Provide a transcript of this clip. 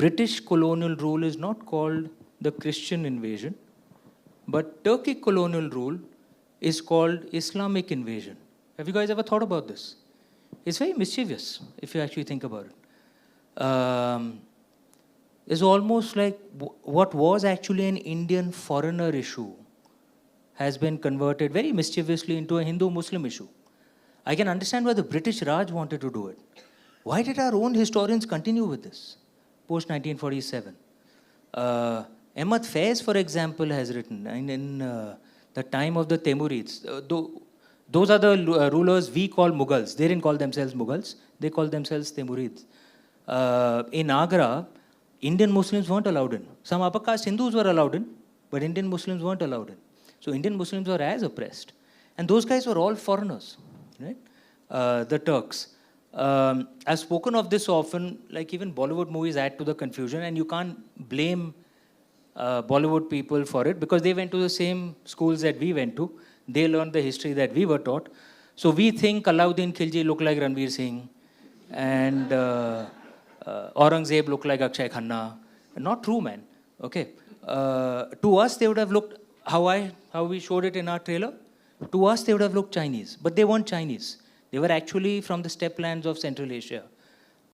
British colonial rule is not called the Christian invasion, but Turkic colonial rule is called Islamic invasion. Have you guys ever thought about this? It's very mischievous if you actually think about it. It's almost like what was actually an Indian foreigner issue has been converted very mischievously into a Hindu-Muslim issue. I can understand why the British Raj wanted to do it. Why did our own historians continue with this post-1947? Ahmad Faiz, for example, has written in the time of the Temurids. Those are the rulers we call Mughals. They didn't call themselves Mughals. They called themselves Temurids. In Agra, Indian Muslims weren't allowed in. Some upper caste Hindus were allowed in, but Indian Muslims weren't allowed in. So Indian Muslims were as oppressed. And those guys were all foreigners, right? The Turks. I've spoken of this often, like even Bollywood movies add to the confusion, and you can't blame Bollywood people for it because they went to the same schools that we went to. They learned the history that we were taught. So we think Alauddin Khilji looked like Ranveer Singh and Aurangzeb looked like Akshay Khanna. Not true, man. Okay. To us, they would have looked how we showed it in our trailer. To us, they would have looked Chinese, but they weren't Chinese. They were actually from the steppe lands of Central Asia.